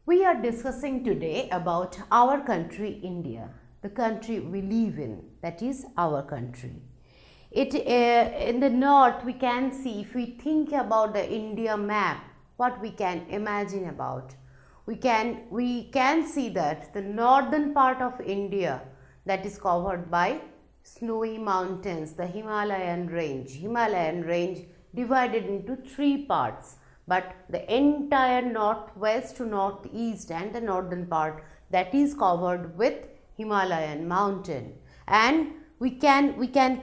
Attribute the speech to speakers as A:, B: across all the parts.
A: We are discussing today about our country, India, the country we live in, that is our country. In the north, we can see, if we think about the India map, what we can imagine about. We can see that the northern part of India, that is covered by snowy mountains, the Himalayan range divided into three parts, but the entire northwest to northeast and the northern part, that is covered with Himalayan mountain. And we can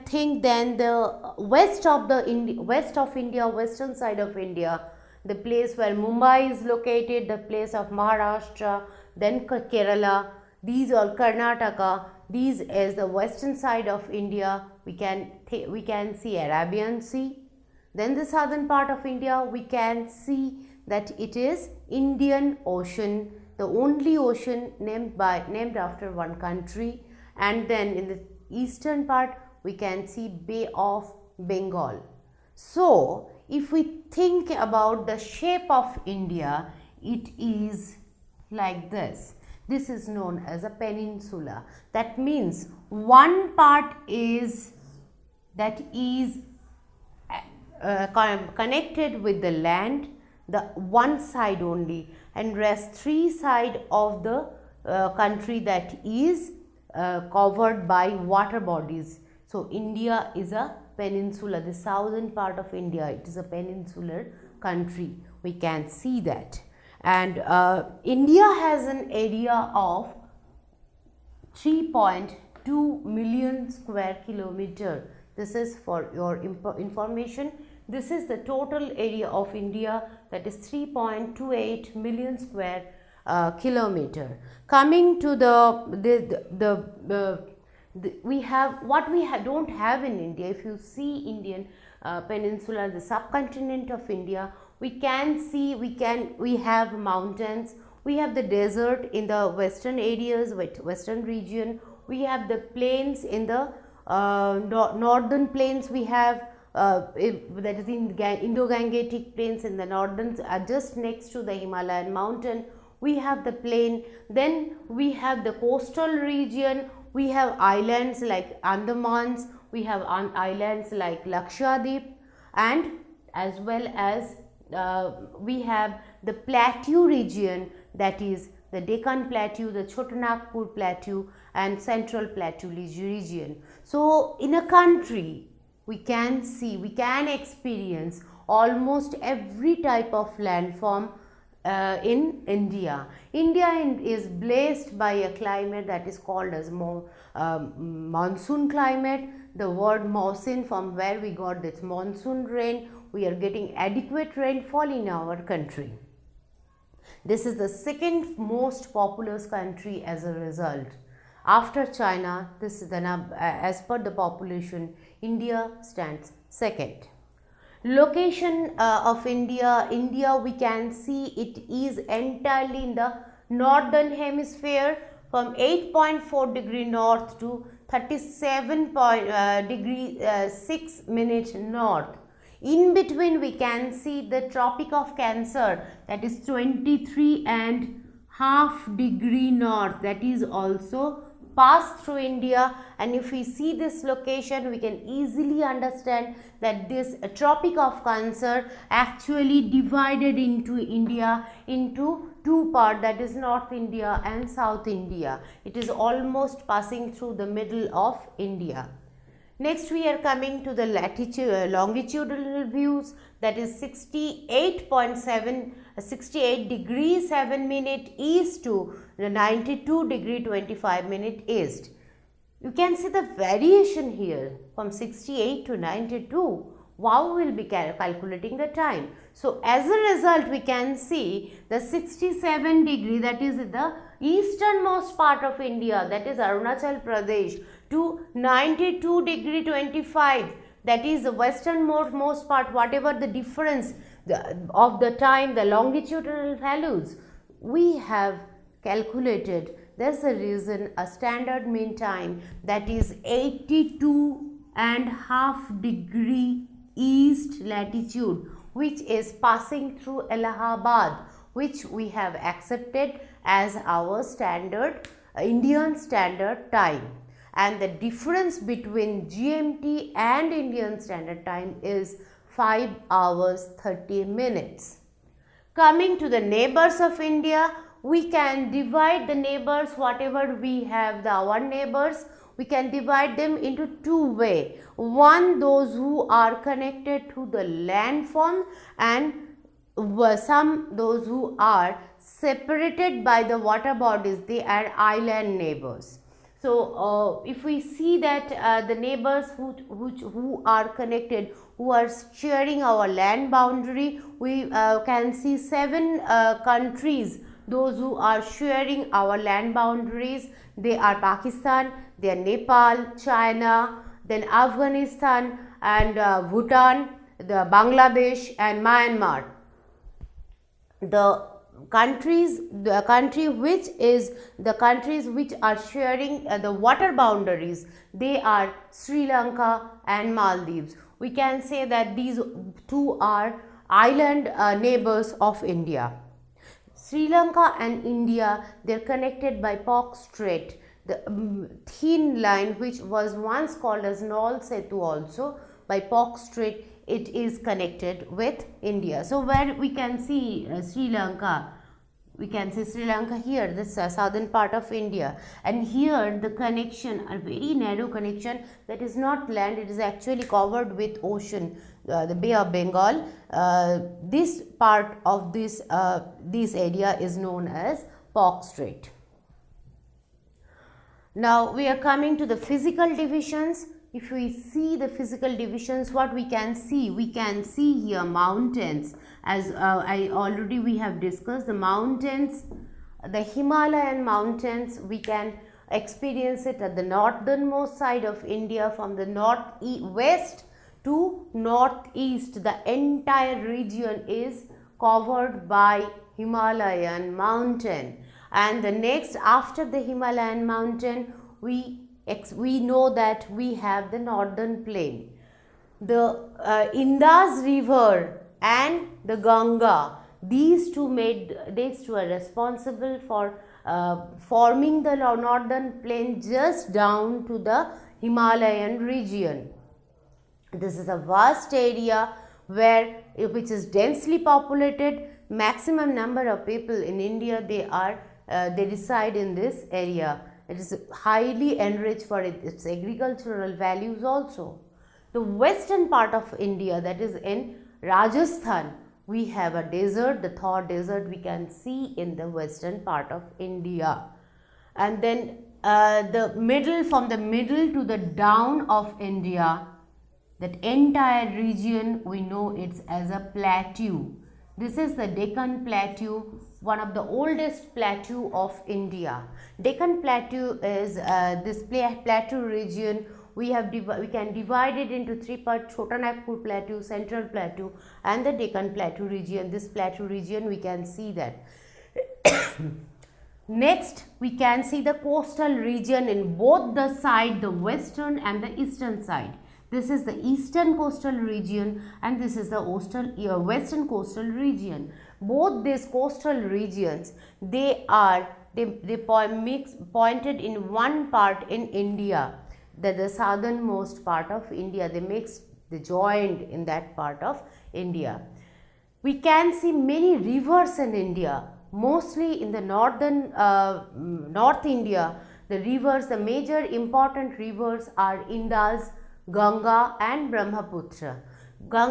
A: think then the west of India, western side of India, the place where Mumbai is located, the place of Maharashtra, then Kerala, these are Karnataka. These is the western side of India. We can see Arabian Sea. Then the southern part of India, we can see that it is Indian Ocean, the only ocean named after one country. And then in the eastern part, we can see Bay of Bengal. So if we think about the shape of India, it is like this. This is known as a peninsula. That means one part is connected with the land, the one side only, and rest three side of the country that is covered by water bodies. So India is a peninsula. The southern part of India, it is a peninsular country. We can see that. And India has an area of 3.2 million square kilometer. This is for your information. This is the total area of India, that is 3.28 million square kilometer. Coming to we have what we don't have in India. If you see Indian peninsula, the subcontinent of India, we can see we have mountains, we have the desert in the western areas, western region, we have the plains in the northern plains, we have that is in Indo-Gangetic plains in the northern, just next to the Himalayan mountain, we have the plain. Then we have the coastal region, we have islands like Andamans, we have islands like Lakshadweep, and as well as we have the plateau region, that is the Deccan Plateau, the Chotanagpur Plateau, and Central Plateau region. So in a country, we can experience almost every type of landform in India. India is blessed by a climate that is called as monsoon climate. The word monsoon, from where we got this monsoon rain, we are getting adequate rainfall in our country. This is the second most populous country as a result. After China, this is as per the population, India stands second. Location of India, we can see it is entirely in the northern hemisphere, from 8.4 degree north to 37 degree 6 minute north. In between, we can see the Tropic of Cancer, that is 23.5 degree north, that is also passed through India. And if we see this location, we can easily understand that this Tropic of Cancer actually divided into India into two parts, that is North India and South India. It is almost passing through the middle of India. Next, we are coming to the longitudinal views, that is 68 degrees 7 minute east to 92 degree 25 minute east. You can see the variation here from 68 to 92. Wow, we will be calculating the time. So as a result, we can see the 67 degree, that is the easternmost part of India, that is Arunachal Pradesh, to 92 degree 25, that is the westernmost part. Whatever the difference of the time, the longitudinal values we have calculated, there's a reason a standard mean time, that is 82.5 degree east latitude, which is passing through Allahabad. which we have accepted as our standard Indian Standard Time, and the difference between GMT and Indian Standard Time is 5 hours 30 minutes. Coming to the neighbors of India, we can divide the neighbors, whatever we have, our neighbors, we can divide them into two ways. One, those who are connected to the landform, and those who are separated by the water bodies, they are island neighbors. So, if we see that the neighbors who are connected, who are sharing our land boundary, we can see 7 countries, those who are sharing our land boundaries. They are Pakistan, they are Nepal, China, then Afghanistan, and Bhutan, the Bangladesh and Myanmar. The countries which are sharing the water boundaries, they are Sri Lanka and Maldives. We can say that these two are island neighbors of India. Sri Lanka and India, they are connected by Pak Strait, the thin line which was once called as Nal Setu also. By Pak Strait, it is connected with India. So, where we can see Sri Lanka, we can see Sri Lanka here, this southern part of India, and here the connection, a very narrow connection, that is not land, it is actually covered with ocean, the Bay of Bengal. This part of this area is known as Pak Strait. Now, we are coming to the physical divisions. If we see the physical divisions, what we can see? We can see here mountains, as we have discussed the mountains, the Himalayan mountains. We can experience it at the northernmost side of India, from the west to northeast. The entire region is covered by Himalayan mountain, and the next after the Himalayan mountain, we know that we have the northern plain. The Indus river and the Ganga, these two are responsible for forming the northern plain just down to the Himalayan region. This is a vast area which is densely populated. Maximum number of people in India, they reside in this area. It is highly enriched for its agricultural values also. The western part of India, that is in Rajasthan, we have a desert, the Thar desert we can see in the western part of India. And then from the middle to the down of India, that entire region, we know it's as a plateau. This is the Deccan Plateau, one of the oldest plateau of India. Deccan Plateau is this plateau region. We can divide it into 3 parts: Chota Nagpur Plateau, Central Plateau, and the Deccan Plateau region. This plateau region, we can see that. Next, we can see the coastal region in both the side, the western and the eastern side. This is the eastern coastal region, and this is the western coastal region. Both these coastal regions, they pointed in one part in India, the southernmost part of India. They joined in that part of India. We can see many rivers in India, mostly in the northern North India. The major important rivers are Indus, Ganga and Brahmaputra.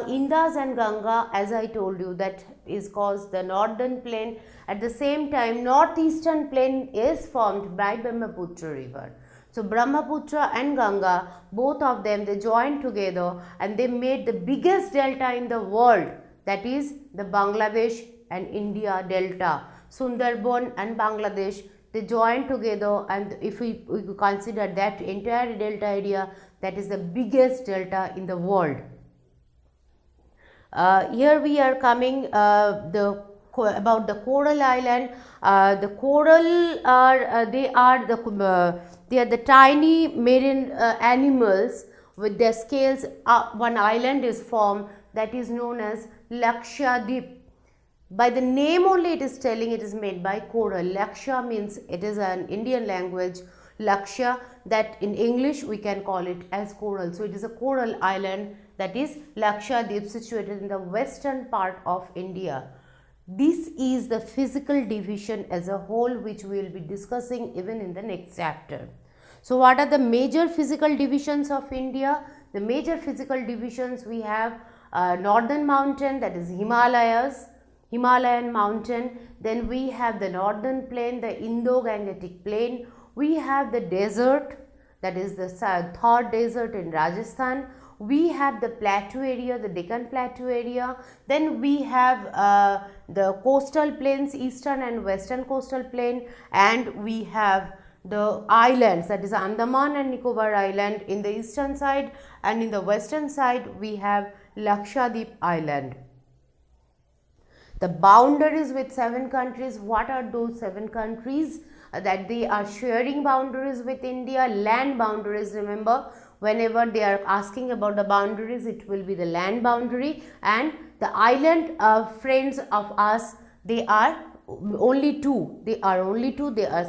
A: Indus and Ganga, as I told you, that is caused the northern plain. At the same time, northeastern plain is formed by Brahmaputra river. So Brahmaputra and Ganga, both of them, they joined together and they made the biggest delta in the world, that is the Bangladesh and India delta. Sundarban and Bangladesh, they joined together, and if we consider that entire delta area, that is the biggest delta in the world. Here we are coming about the coral island. The coral are they are the tiny marine animals with their scales. One island is formed that is known as Lakshadweep. By the name only it is telling it is made by coral. Lakshya means it is an Indian language. Lakshya, that in English we can call it as coral. So it is a coral island, that is Lakshadweep, situated in the western part of India. This is the physical division as a whole, which we will be discussing even in the next chapter. So what are the major physical divisions of India? The major physical divisions, we have northern mountain, that is Himalayas, Himalayan mountain. Then we have the northern plain, the Indo-Gangetic plain. We have the desert, that is the Thar desert in Rajasthan. We have the plateau area, the Deccan Plateau area. Then we have the coastal plains, eastern and western coastal plain, and we have the islands, that is Andaman and Nicobar Island in the eastern side, and in the western side we have Lakshadweep Island. The boundaries with 7 countries, what are those 7 countries? That they are sharing boundaries with India, land boundaries. Remember, whenever they are asking about the boundaries, it will be the land boundary. And the island friends of us, they are only 2. They are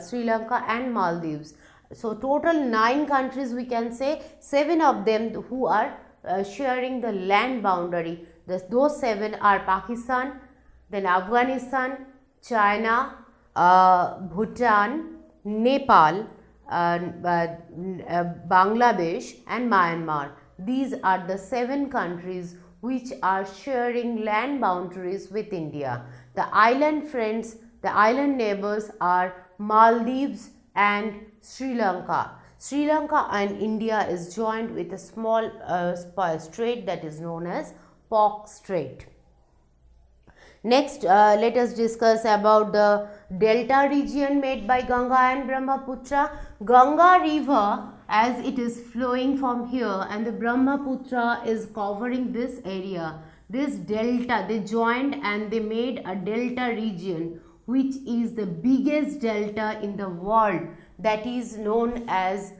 A: Sri Lanka and Maldives. So total 9 countries we can say, 7 of them who are sharing the land boundary. Those 7 are Pakistan, then Afghanistan, China, Bhutan, Nepal, Bangladesh and Myanmar. These are the 7 countries which are sharing land boundaries with India. The island friends, the island neighbors are Maldives and Sri Lanka. Sri Lanka and India is joined with a small strait that is known as Pork Strait. Next, let us discuss about the delta region made by Ganga and Brahmaputra. Ganga river, as it is flowing from here, and the Brahmaputra is covering this area. This delta, they joined and they made a delta region, which is the biggest delta in the world, that is known as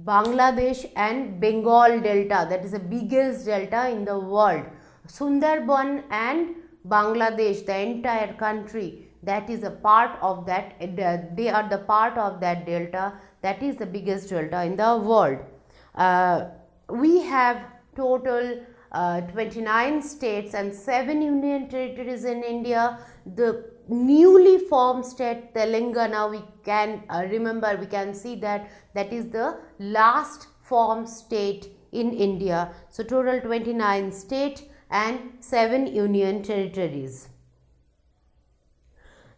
A: Bangladesh and Bengal delta. That is the biggest delta in the world. Sundarban and Bangladesh, the entire country, that is a part of that, they are the part of that delta, that is the biggest delta in the world. We have total 29 states and 7 union territories in India. The newly formed state Telangana, we can remember, we can see that that is the last formed state in India. So total 29 states and 7 union territories.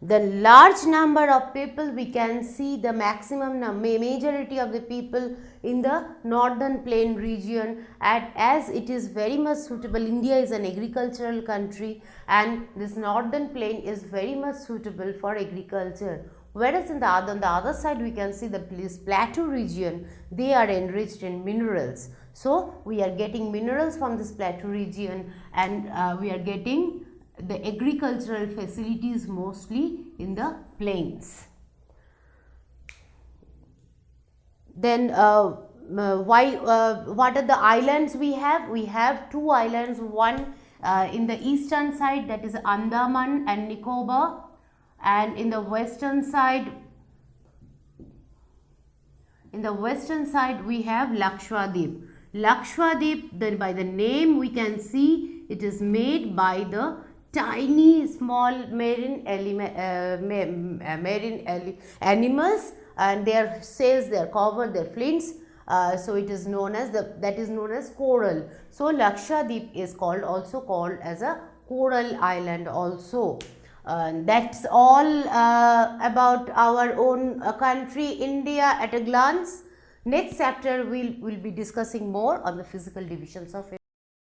A: The large number of people, we can see the maximum majority of the people in the northern plain region, and as it is very much suitable, India is an agricultural country and this northern plain is very much suitable for agriculture. Whereas on the other side we can see the plateau region, they are enriched in minerals. So we are getting minerals from this plateau region, and we are getting the agricultural facilities mostly in the plains. Then what are the islands we have? We have 2 islands, one in the eastern side, that is Andaman and Nicobar, and in the western side we have Lakshadweep. Lakshadweep, by the name we can see it is made by the tiny small marine animals, and their sails, their cover, their flints, so it is known as that is known as coral. So Lakshadweep is also called as a coral island also. That's all about our own country India at a glance. Next chapter we will be discussing more on the physical divisions of